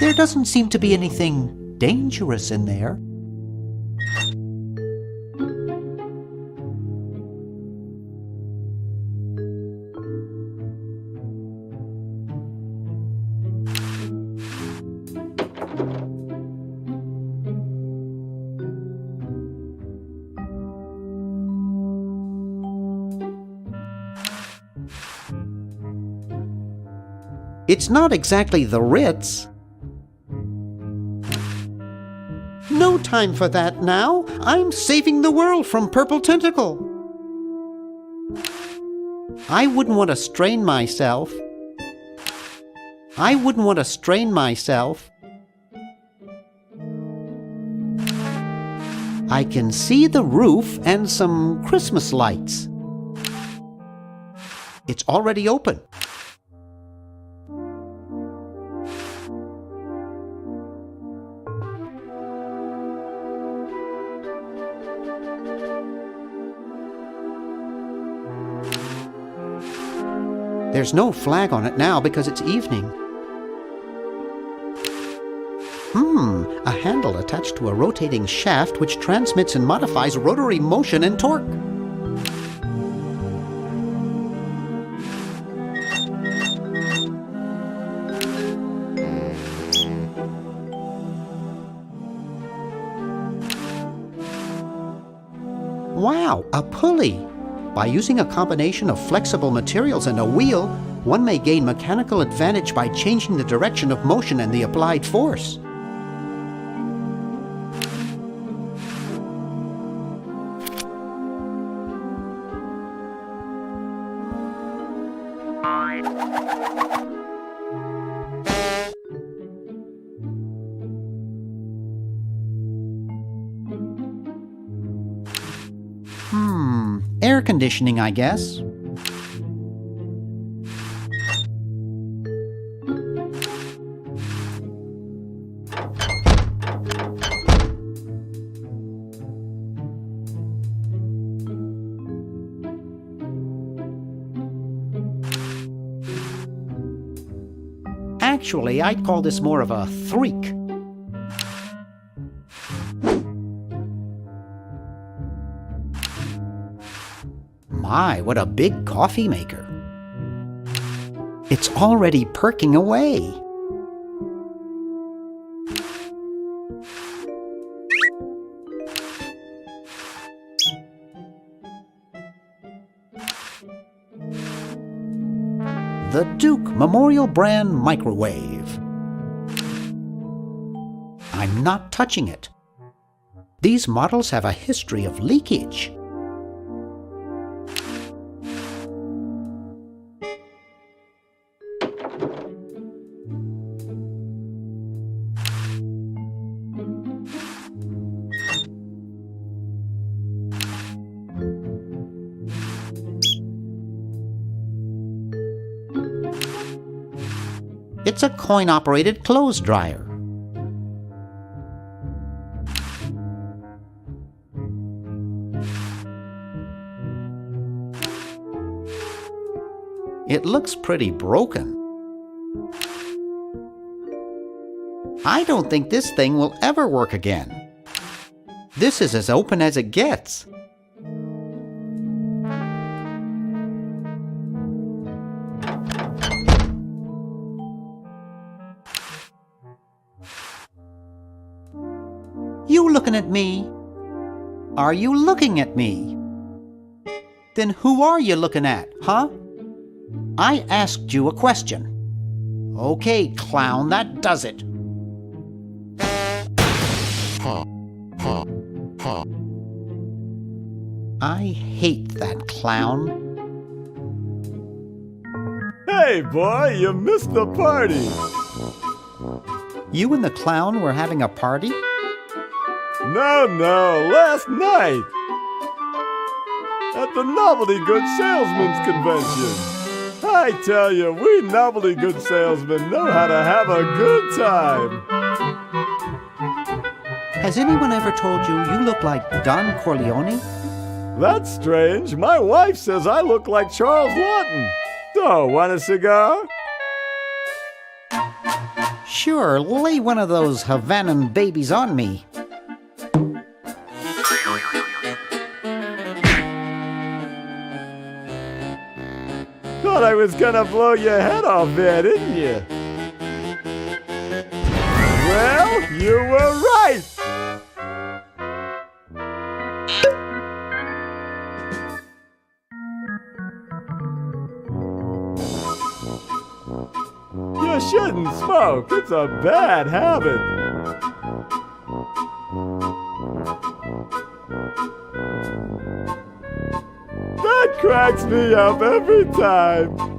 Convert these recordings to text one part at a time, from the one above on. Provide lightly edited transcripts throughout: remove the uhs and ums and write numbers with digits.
There doesn't seem to be anything dangerous in there. It's not exactly the Ritz. No time for that now. I'm saving the world from Purple Tentacle. I wouldn't want to strain myself. I can see the roof and some Christmas lights. It's already open. There's no flag on it now because it's evening. A handle attached to a rotating shaft which transmits and modifies rotary motion and torque. Wow, a pulley! By using a combination of flexible materials and a wheel, one may gain mechanical advantage by changing the direction of motion and the applied force. Air conditioning, I guess. Actually, I'd call this more of a threak. My, what a big coffee maker. It's already perking away. The Duke Memorial Brand Microwave. I'm not touching it. These models have a history of leakage. It's a coin-operated clothes dryer. It looks pretty broken. I don't think this thing will ever work again. This is as open as it gets. You looking at me? Are you looking at me? Then who are you looking at, huh? I asked you a question. Okay, clown, that does it. I hate that clown. Hey, boy, you missed the party. You and the clown were having a party? No, last night. At the Novelty Goods Salesmen's Convention. I tell you, we novelty goods salesmen know how to have a good time. Has anyone ever told you you look like Don Corleone? That's strange. My wife says I look like Charles Lawton. So, want a cigar? Sure, lay one of those Havanan babies on me. Thought I was gonna blow your head off there, didn't you? Well, you were right! You shouldn't smoke. It's a bad habit. That cracks me up every time.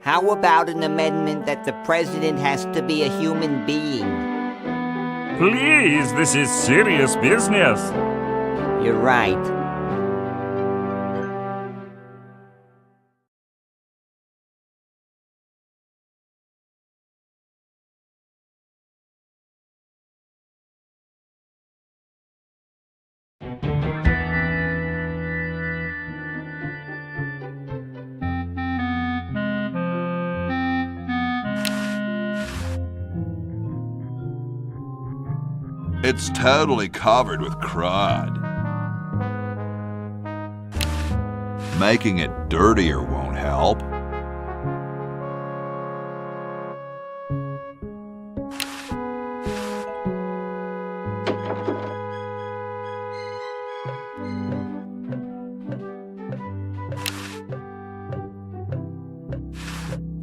How about an amendment that the president has to be a human being? Please, this is serious business. You're right. It's totally covered with crud. Making it dirtier won't help.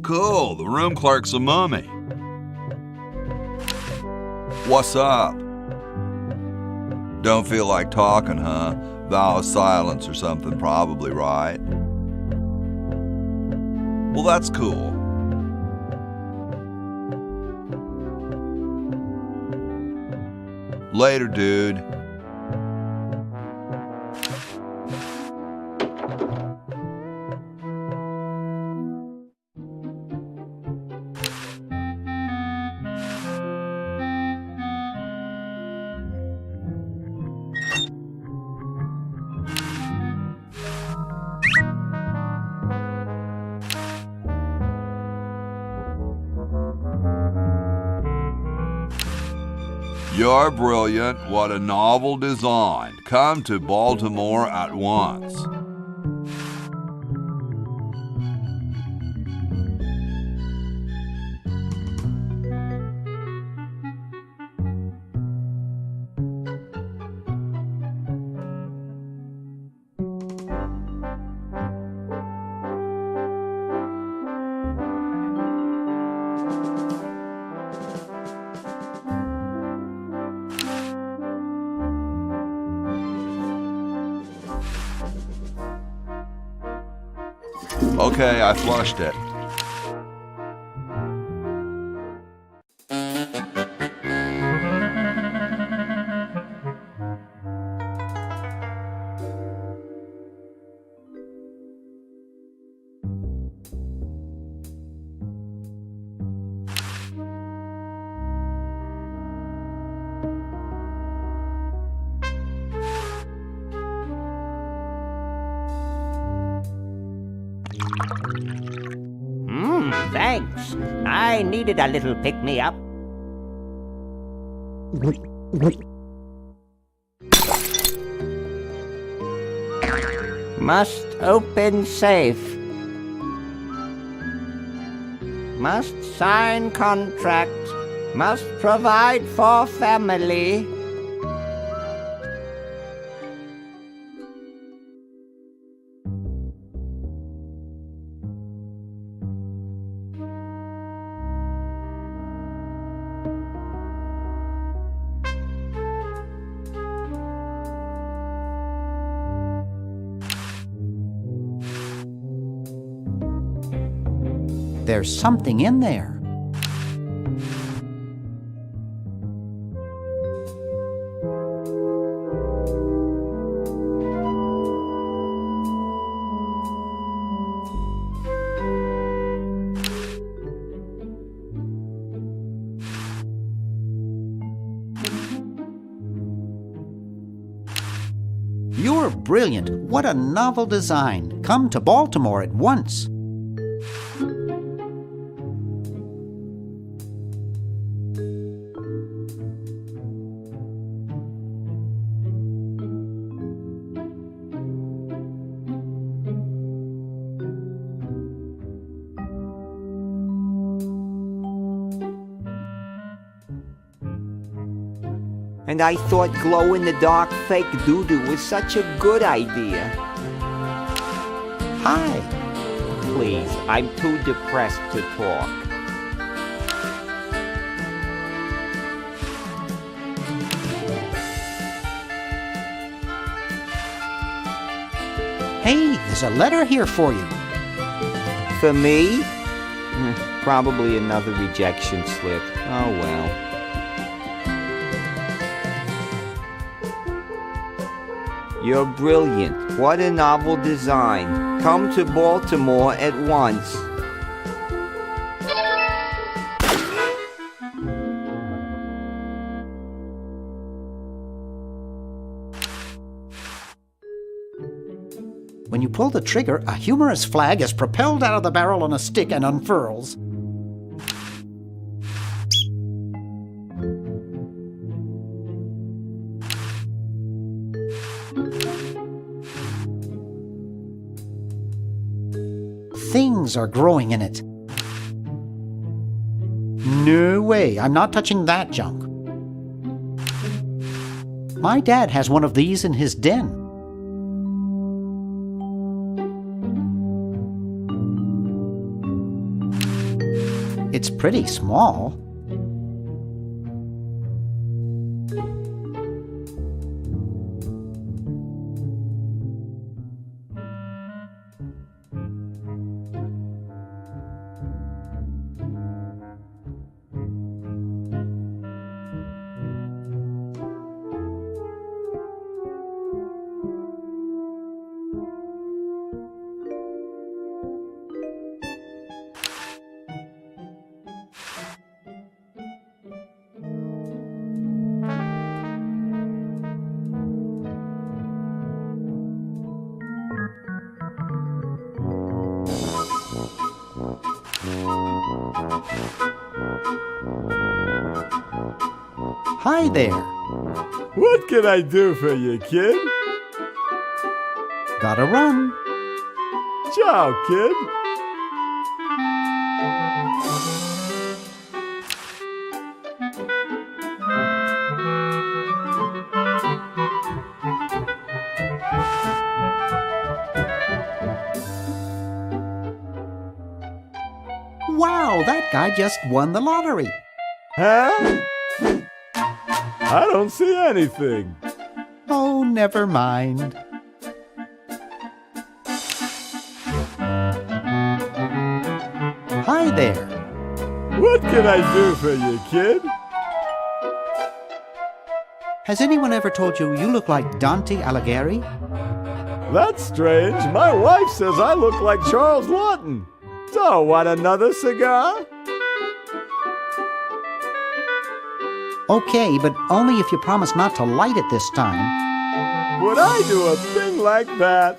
Cool, the room clerk's a mummy. What's up? Don't feel like talking, huh? Vow of silence or something, probably, right? Well, that's cool. Later, dude. You're brilliant. What a novel design. Come to Baltimore at once. Okay, I flushed it. Thanks. I needed a little pick-me-up. Must open safe. Must sign contract. Must provide for family. There's something in there. You're brilliant. What a novel design. Come to Baltimore at once. And I thought glow-in-the-dark fake doo-doo was such a good idea. Hi. Please, I'm too depressed to talk. Hey, there's a letter here for you. For me? Probably another rejection slip. Oh well. You're brilliant. What a novel design. Come to Baltimore at once. When you pull the trigger, a humorous flag is propelled out of the barrel on a stick and unfurls. Things are growing in it. No way, I'm not touching that junk. My dad has one of these in his den. It's pretty small. Hi there. What can I do for you, kid? Gotta run. Ciao, kid. Wow, that guy just won the lottery. Huh? I don't see anything. Oh, never mind. Hi there. What can I do for you, kid? Has anyone ever told you you look like Dante Alighieri? That's strange. My wife says I look like Charles Lawton. So, want another cigar? Okay, but only if you promise not to light it this time. Would I do a thing like that?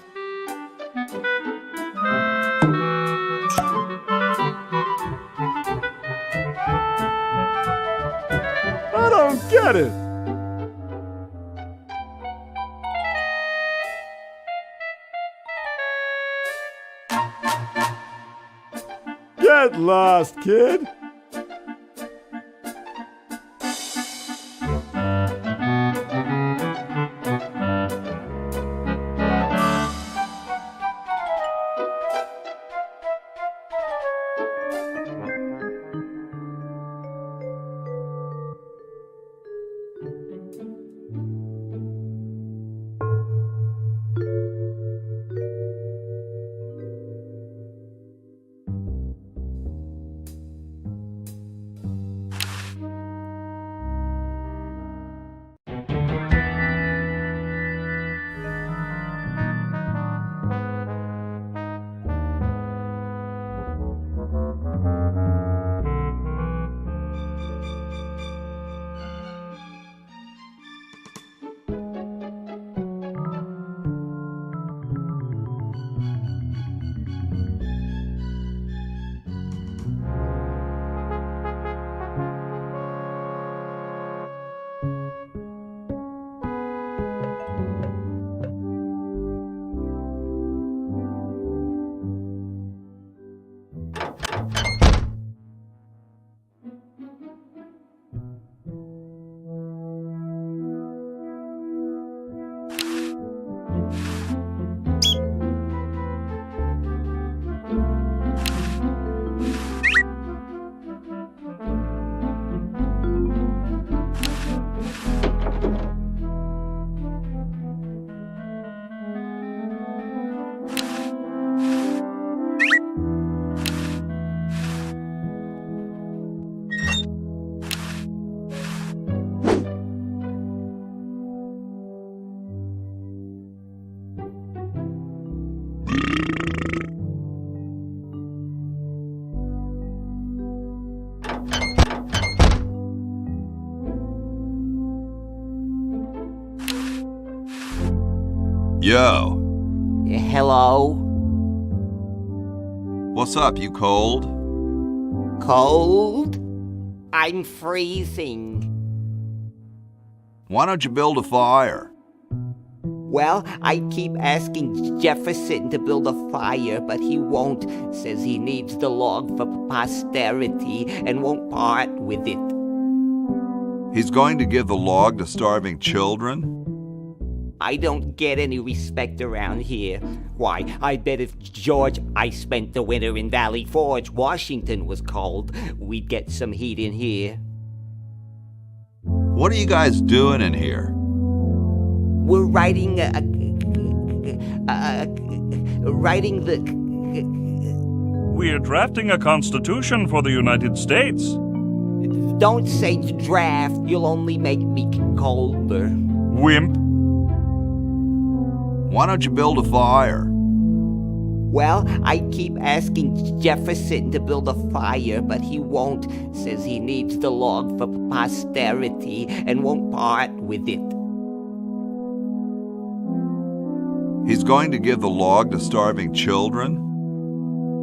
I don't get it. Get lost, kid. Yo, Hello? what's up, you cold? Cold? I'm freezing. Why don't you build a fire? Well, I keep asking Jefferson to build a fire, but he won't. Says he needs the log for posterity and won't part with it. He's going to give the log to starving children? I don't get any respect around here. Why, I bet if George I spent the winter in Valley Forge, Washington was cold, we'd get some heat in here. What are you guys doing in here? We're writing writing the... We're drafting a constitution for the United States. Don't say draft, you'll only make me colder. Wimp. Why don't you build a fire? Well, I keep asking Jefferson to build a fire, but he won't. Says he needs the log for posterity and won't part with it. He's going to give the log to starving children?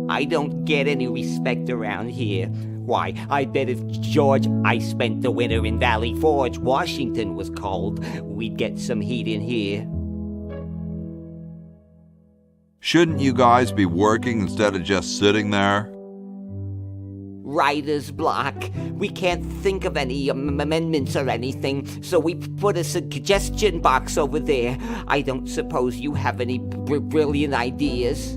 I don't get any respect around here. Why, I bet if George I spent the winter in Valley Forge, Washington was cold, we'd get some heat in here. Shouldn't you guys be working instead of just sitting there? Writer's block. We can't think of any amendments or anything, so we put a suggestion box over there. I don't suppose you have any brilliant ideas.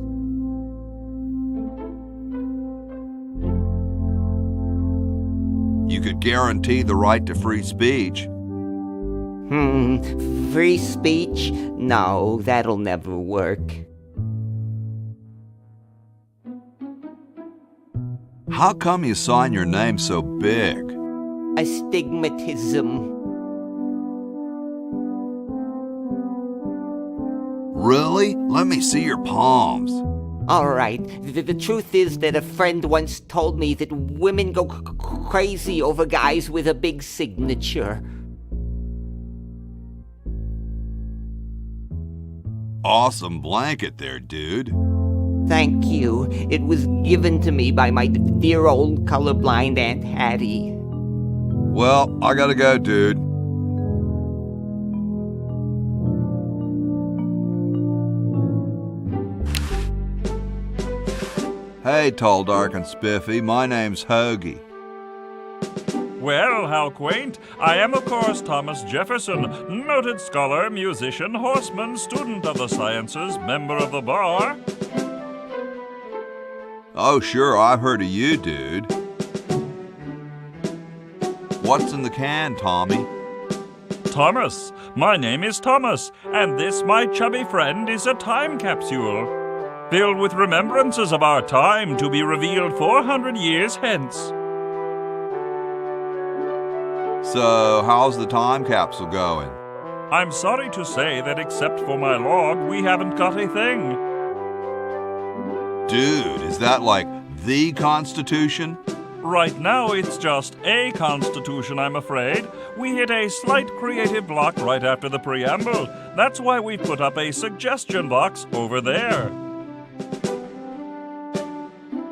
You could guarantee the right to free speech. Free speech? No, that'll never work. How come you sign your name so big? Astigmatism. Really? Let me see your palms. All right. The truth is that a friend once told me that women go crazy over guys with a big signature. Awesome blanket there, dude. Thank you. It was given to me by my dear old colorblind Aunt Hattie. Well, I gotta go, dude. Hey, tall, dark, and spiffy, my name's Hoagie. Well, how quaint. I am, of course, Thomas Jefferson, noted scholar, musician, horseman, student of the sciences, member of the bar. Oh, sure, I've heard of you, dude. What's in the can, Tommy? Thomas. My name is Thomas, and this, my chubby friend, is a time capsule, filled with remembrances of our time to be revealed 400 years hence. So, how's the time capsule going? I'm sorry to say that except for my log, we haven't got a thing. Dude, is that like the Constitution? Right now, it's just a constitution, I'm afraid. We hit a slight creative block right after the preamble. That's why we put up a suggestion box over there.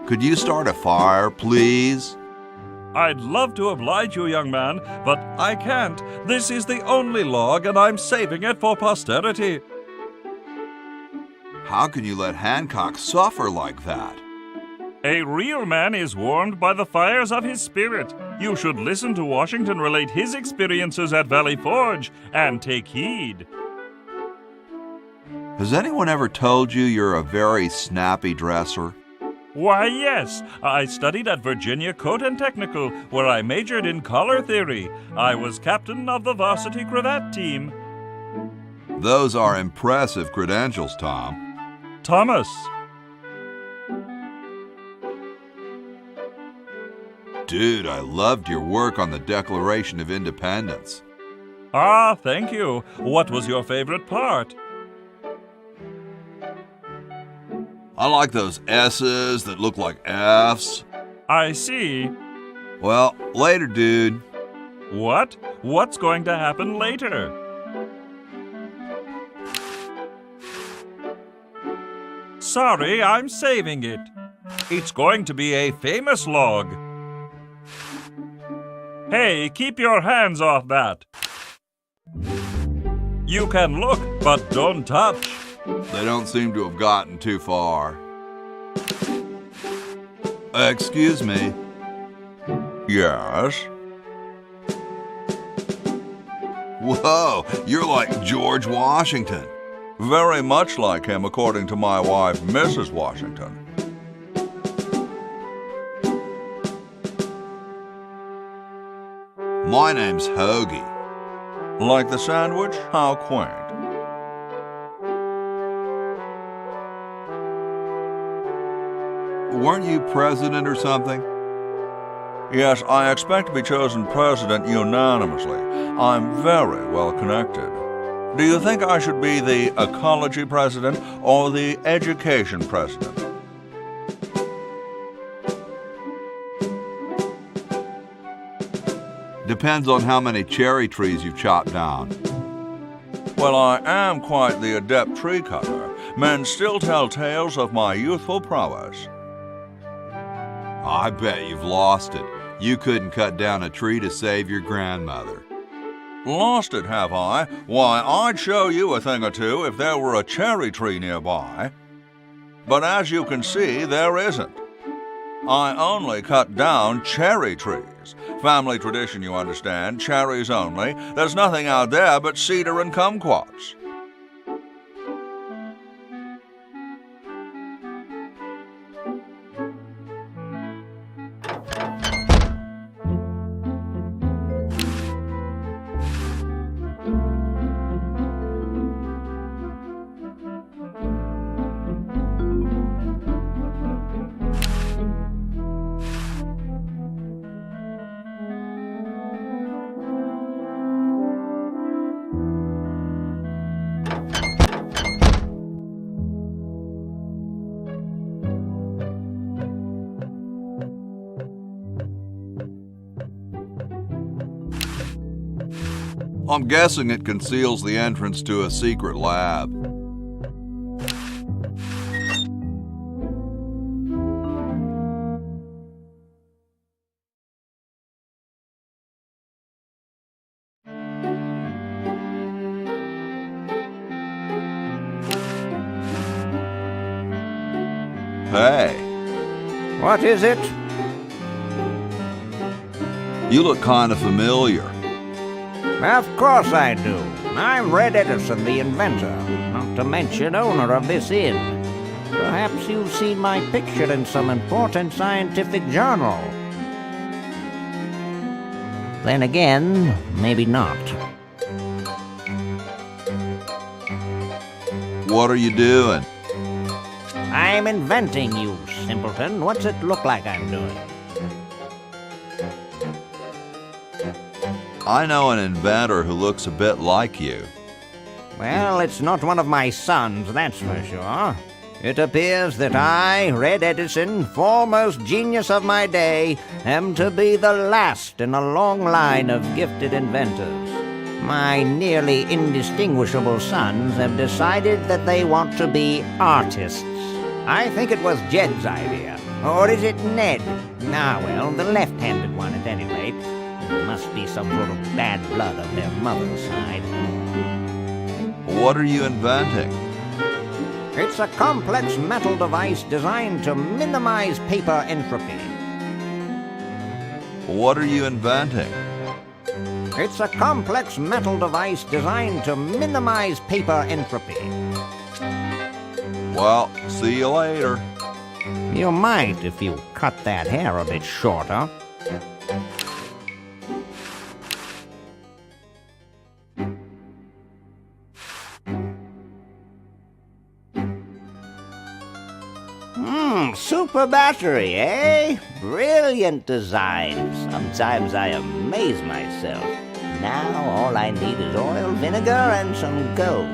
Could you start a fire, please? I'd love to oblige you, young man, but I can't. This is the only log, and I'm saving it for posterity. How can you let Hancock suffer like that? A real man is warmed by the fires of his spirit. You should listen to Washington relate his experiences at Valley Forge and take heed. Has anyone ever told you you're a very snappy dresser? Why, yes. I studied at Virginia Coat and Technical, where I majored in color theory. I was captain of the varsity cravat team. Those are impressive credentials, Tom. Thomas. Dude, I loved your work on the Declaration of Independence. Ah, thank you. What was your favorite part? I like those S's that look like F's. I see. Well, later, dude. What? What's going to happen later? Sorry, I'm saving it. It's going to be a famous log. Hey, keep your hands off that. You can look, but don't touch. They don't seem to have gotten too far. Excuse me. Yes? Whoa, you're like George Washington. Very much like him, according to my wife, Mrs. Washington. My name's Hoagie. Like the sandwich? How quaint. Weren't you president or something? Yes, I expect to be chosen president unanimously. I'm very well connected. Do you think I should be the ecology president or the education president? Depends on how many cherry trees you've chopped down. Well, I am quite the adept tree cutter. Men still tell tales of my youthful prowess. I bet you've lost it. You couldn't cut down a tree to save your grandmother. Lost it, have I? Why, I'd show you a thing or two if there were a cherry tree nearby. But as you can see, there isn't. I only cut down cherry trees. Family tradition, you understand, cherries only. There's nothing out there but cedar and kumquats. I'm guessing it conceals the entrance to a secret lab. Hey, What is it? You look kind of familiar. Of course I do. I'm Red Edison, the inventor, not to mention owner of this inn. Perhaps you've seen my picture in some important scientific journal. Then again, maybe not. What are you doing? I'm inventing, you simpleton. What's it look like I'm doing? I know an inventor who looks a bit like you. Well, it's not one of my sons, that's for sure. It appears that I, Red Edison, foremost genius of my day, am to be the last in a long line of gifted inventors. My nearly indistinguishable sons have decided that they want to be artists. I think it was Jed's idea. Or is it Ned? Ah, well, the left-handed one at any rate. It must be some sort of bad blood on their mother's side. What are you inventing? It's a complex metal device designed to minimize paper entropy. What are you inventing? It's a complex metal device designed to minimize paper entropy. Well, see you later. You might if you cut that hair a bit shorter. Super battery, eh? Brilliant design. Sometimes I amaze myself. Now all I need is oil, vinegar, and some gold.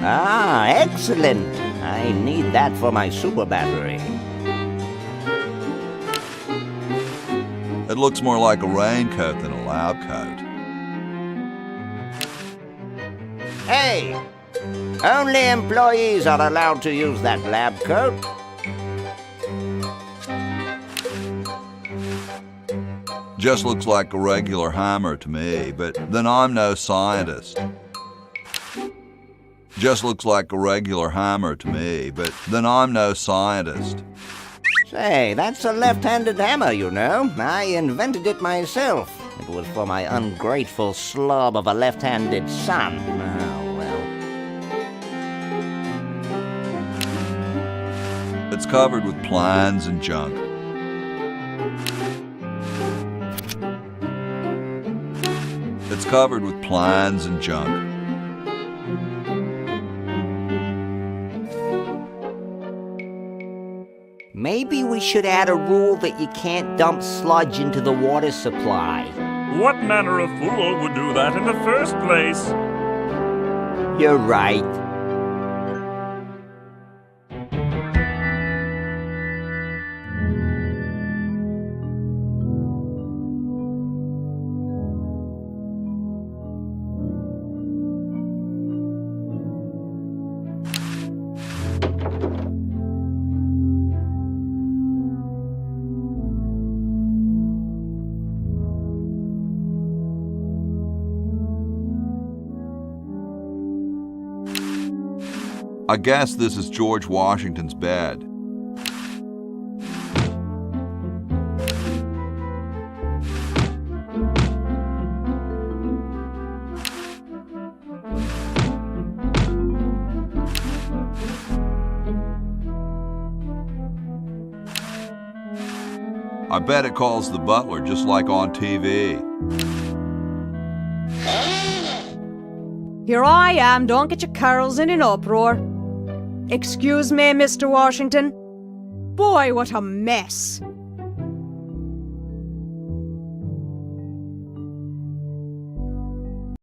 Ah, excellent. I need that for my super battery. It looks more like a raincoat than a lab coat. Hey! Only employees are allowed to use that lab coat. Just looks like a regular hammer to me, but then I'm no scientist. Just looks like a regular hammer to me, but then I'm no scientist. Say, that's a left-handed hammer, you know. I invented it myself. It was for my ungrateful slob of a left-handed son. Oh, well. It's covered with plans and junk. It's covered with plans and junk. Maybe we should add a rule that you can't dump sludge into the water supply. What manner of fool would do that in the first place? You're right. I guess this is George Washington's bed. I bet it calls the butler just like on TV. Here I am, don't get your curls in an uproar. Excuse me, Mr. Washington. Boy, what a mess.